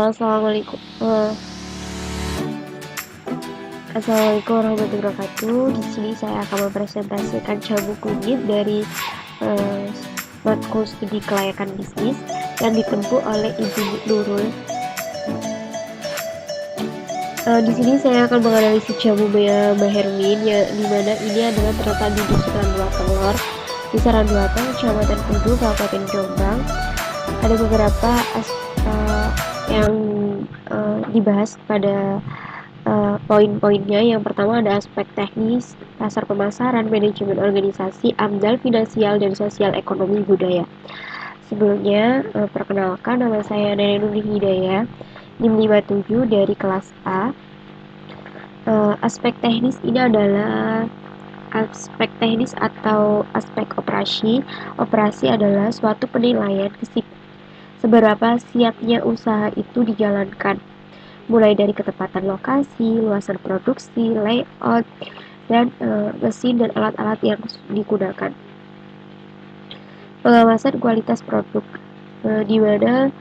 Assalamualaikum. Assalamualaikum warahmatullahi wabarakatuh. Di sini saya akan mempresentasikan jamu kunyit dari matkul studi kelayakan bisnis yang ditempuh oleh Ibu Nurul. Di sini saya akan menganalisis jamu Mbak Hermin, ya, dimana ini adalah terletak di Dusun Randuateng Telur, Desa Randuateng, Kecamatan Kudu, Kabupaten Jombang. Ada beberapa yang dibahas pada poin-poinnya. Yang pertama ada aspek teknis, pasar pemasaran, manajemen organisasi, AMDAL, finansial, dan sosial ekonomi budaya. Sebelumnya, perkenalkan, nama saya Nenek Nurul Hidayah, NIM 57 dari kelas A. Aspek teknis ini adalah aspek teknis atau aspek operasi. Operasi adalah suatu penilaian seberapa siapnya usaha itu dijalankan, mulai dari ketepatan lokasi, luasan produksi, layout, dan mesin dan alat-alat yang digunakan. Pengawasan kualitas produk, di mana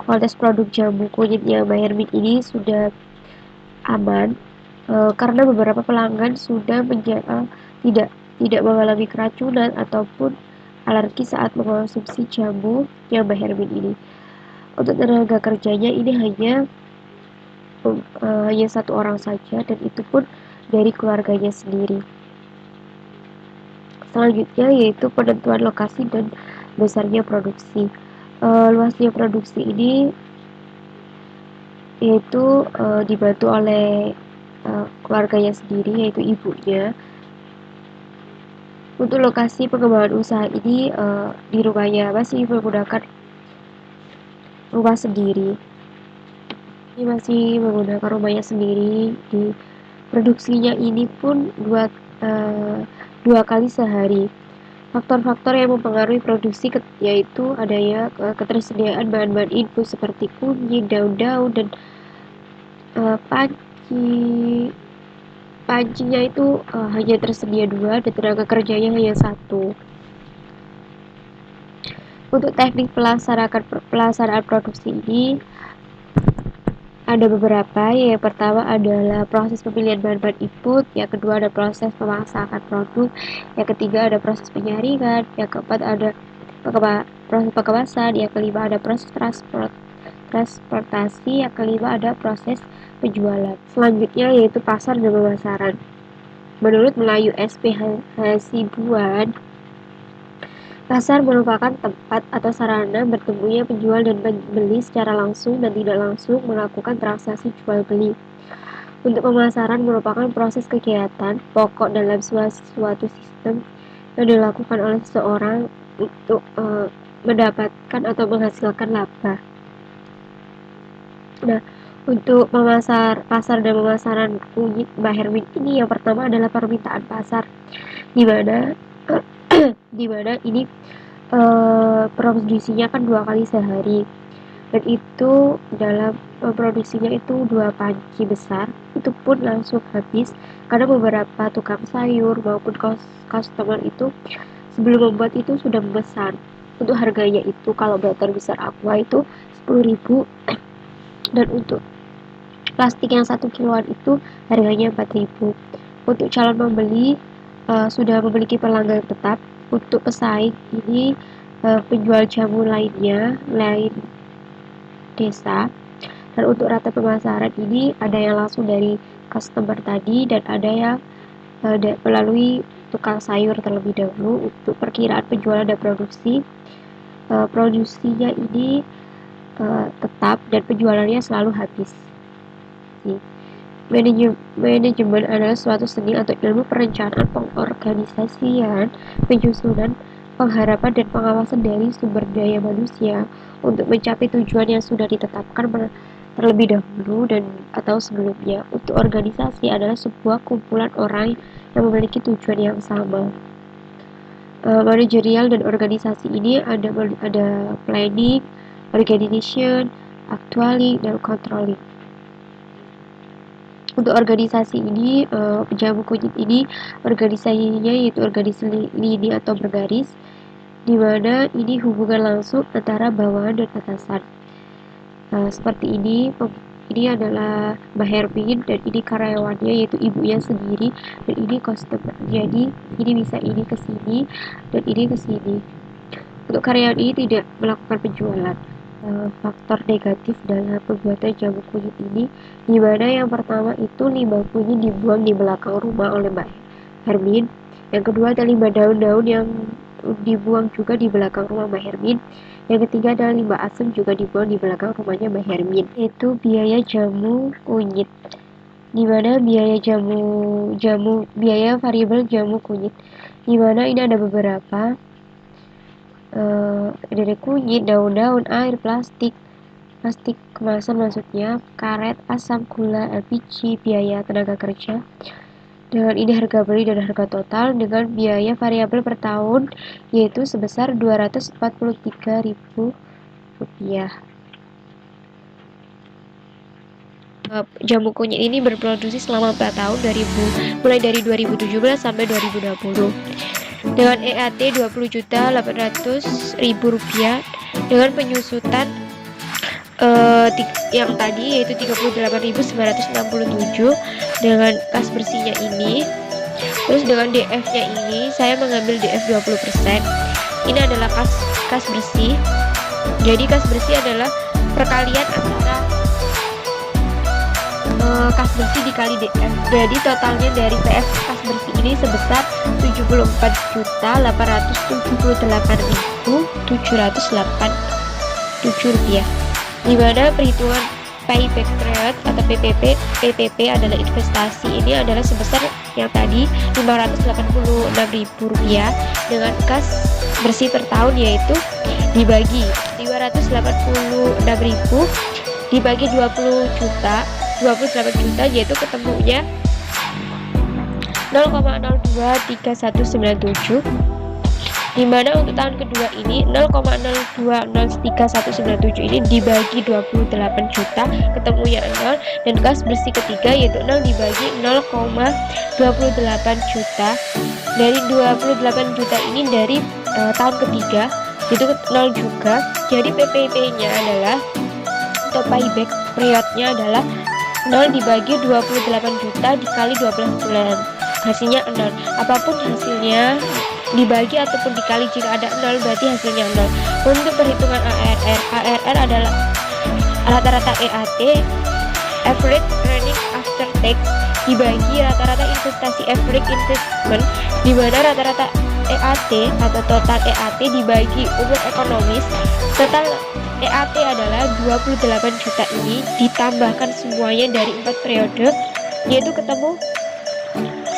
kualitas produk jamu kunyitnya Mbak Hermin ini sudah aman, karena beberapa pelanggan sudah tidak mengalami keracunan ataupun alergi saat mengonsumsi jamu yang Mbak Hermin ini. Untuk tenaga kerjanya ini hanya satu orang saja, dan itu pun dari keluarganya sendiri. Selanjutnya yaitu penentuan lokasi dan besarnya produksi. Luasnya produksi ini yaitu dibantu oleh keluarganya sendiri, yaitu ibunya. Untuk lokasi pengembangan usaha ini di rumahnya masih menggunakan rumah sendiri. Ini masih menggunakan rumahnya sendiri. Di produksinya ini pun dua kali sehari. Faktor-faktor yang mempengaruhi produksi yaitu adanya ketersediaan bahan-bahan input seperti kunyit, daun-daun, dan panci. Pancinya itu hanya tersedia 2 dan tenaga kerjanya hanya 1. Untuk teknik pelaksanaan produksi ini ada beberapa. Yang pertama adalah proses pemilihan bahan-bahan input, yang kedua ada proses pemasakan produk, yang ketiga ada proses penyaringan, yang keempat ada proses pengemasan, yang kelima ada proses transportasi, yang kelima ada proses penjualan. Selanjutnya yaitu pasar dan pemasaran. Menurut Melayu SP Hasibuan, pasar merupakan tempat atau sarana bertemunya penjual dan pembeli secara langsung dan tidak langsung melakukan transaksi jual beli. Untuk pemasaran merupakan proses kegiatan pokok dalam suatu sistem yang dilakukan oleh seseorang untuk mendapatkan atau menghasilkan laba. Nah, untuk pasar dan pemasaran kunyit Mbak Hermin ini, yang pertama adalah permintaan pasar, di mana ini produksinya kan 2 kali sehari, dan itu dalam produksinya itu 2 panci besar, itu pun langsung habis karena beberapa tukang sayur maupun customer itu sebelum membuat itu sudah memesan. Untuk harganya itu kalau batang besar aqua itu 10.000, dan untuk plastik yang 1 kiloan itu harganya 4.000. Untuk calon pembeli sudah memiliki pelanggan tetap. Untuk pesaing ini penjual jamu lain desa. Dan untuk rata pemasaran ini ada yang langsung dari customer tadi dan ada yang melalui tukang sayur terlebih dahulu. Untuk perkiraan penjualan dan produksinya ini tetap dan penjualannya selalu habis. Manajemen adalah suatu seni atau ilmu perencanaan, pengorganisasian, penyusunan, pengharapan, dan pengawasan dari sumber daya manusia untuk mencapai tujuan yang sudah ditetapkan terlebih dahulu dan atau sebelumnya. Untuk organisasi adalah sebuah kumpulan orang yang memiliki tujuan yang sama. Manajerial dan organisasi ini ada planning, organization, actually, dan controlling. Untuk organisasi ini, jamu kunyit ini organisasinya yaitu organisasi lini atau bergaris, di mana ini hubungan langsung antara bawahan dan atasan. Seperti ini adalah Mbak Hermin dan ini karyawannya yaitu ibunya sendiri, dan ini customer. Jadi ini bisa ini ke sini dan ini ke sini. Untuk karyawan ini tidak melakukan penjualan. Faktor negatif dalam pembuatan jamu kunyit ini, di mana yang pertama itu limbah kunyit dibuang di belakang rumah oleh Mbak Hermin. Yang kedua ada limbah daun-daun yang dibuang juga di belakang rumah Mbak Hermin. Yang ketiga adalah limbah asam juga dibuang di belakang rumahnya Mbak Hermin. Itu biaya jamu kunyit, di mana biaya biaya variabel jamu kunyit, di mana ini ada beberapa dari kunyit, daun-daun, air, plastik kemasan maksudnya, karet, asam, gula, LPG, biaya tenaga kerja. Dengan ini harga beli dan harga total dengan biaya variabel per tahun yaitu sebesar Rp243.000. Jamu kunyit ini berproduksi selama 4 tahun mulai dari 2017 sampai 2020 dengan EAT Rp20.800.000 dengan penyusutan yang tadi yaitu 38.967 dengan kas bersihnya ini. Terus dengan DF nya ini saya mengambil DF 20%. Ini adalah kas bersih. Jadi kas bersih adalah perkalian antara kas bersih dikali DF. Jadi totalnya dari PF kas bersih ini sebesar Rp74.878.787, di mana perhitungan payback period atau PPP adalah investasi ini adalah sebesar yang tadi Rp586.000 dengan kas bersih per tahun yaitu dibagi 286.000 dibagi 28 juta yaitu ketemunya 0,023197, dimana untuk tahun kedua ini 0,023197 ini dibagi 28 juta ketemunya 0, dan kas bersih ketiga yaitu 0 dibagi 0,28 juta. Dari 28 juta ini dari tahun ketiga itu 0 juga. Jadi PPP nya adalah atau payback periodnya adalah 0 dibagi 28 juta dikali 12 bulan, hasilnya 0. Apapun hasilnya dibagi ataupun dikali jika ada 0 berarti hasilnya 0. Untuk perhitungan ARR adalah rata-rata EAT average earning after tax dibagi rata-rata investasi average investment, di mana rata-rata EAT atau total EAT dibagi umur ekonomis. Total EAT adalah 28 juta ini ditambahkan semuanya dari 4 periode yaitu ketemu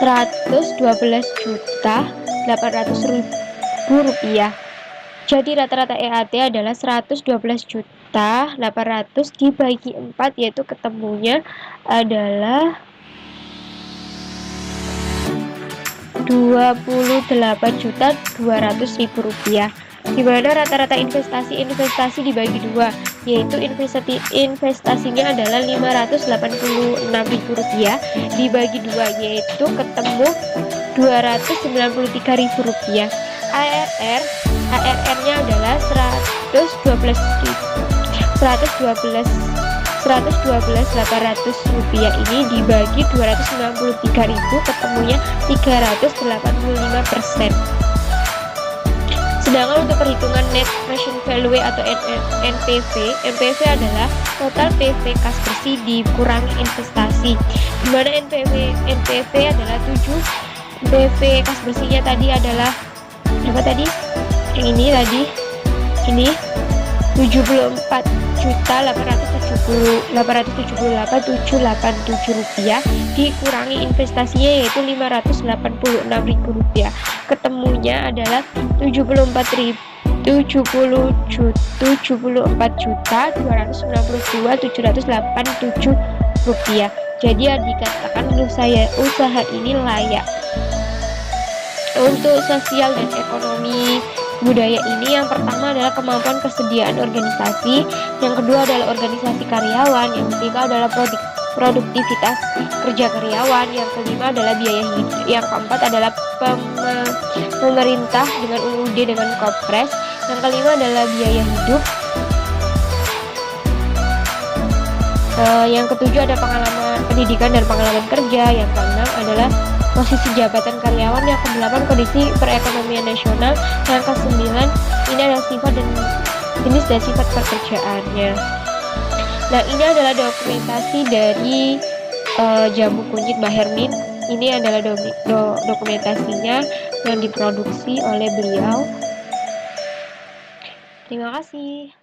112.800.000 rupiah. Jadi rata-rata EAT adalah 112.800.000 dibagi 4 yaitu ketemunya adalah 28.200.000 rupiah, di mana rata-rata investasi dibagi 2 yaitu investasinya adalah 586.000 rupiah dibagi 2 yaitu ketemu 293.000 rupiah. ARR nya adalah 112.800 rupiah ini dibagi 293.000 ketemunya 385%. Sedangkan untuk perhitungan net present value atau NPV adalah total PV kas bersih dikurangi investasi, di mana NPV adalah 7. PV kas bersihnya tadi adalah berapa tadi? Yang ini tadi ini 74.878.787 rupiah dikurangi investasinya yaitu 586.000 rupiah, ketemunya adalah 74.292.787 rupiah. Jadi dikatakan usaha ini layak. Untuk sosial dan ekonomi budaya ini, yang pertama adalah kemampuan kesediaan organisasi, yang kedua adalah organisasi karyawan, yang ketiga adalah produktivitas kerja karyawan, yang kelima adalah biaya hidup, yang keempat adalah pemerintah dengan UUD dengan Kopres, yang kelima adalah biaya hidup, Yang ketujuh ada pengalaman pendidikan dan pengalaman kerja. Yang keenam adalah posisi jabatan karyawan. Yang kedelapan kondisi perekonomian nasional. Yang kesembilan ini adalah sifat dan jenis dan sifat pekerjaannya. Nah, ini adalah dokumentasi dari jamu kunyit Mbah Hermin. Ini adalah dokumentasinya yang diproduksi oleh beliau. Terima kasih.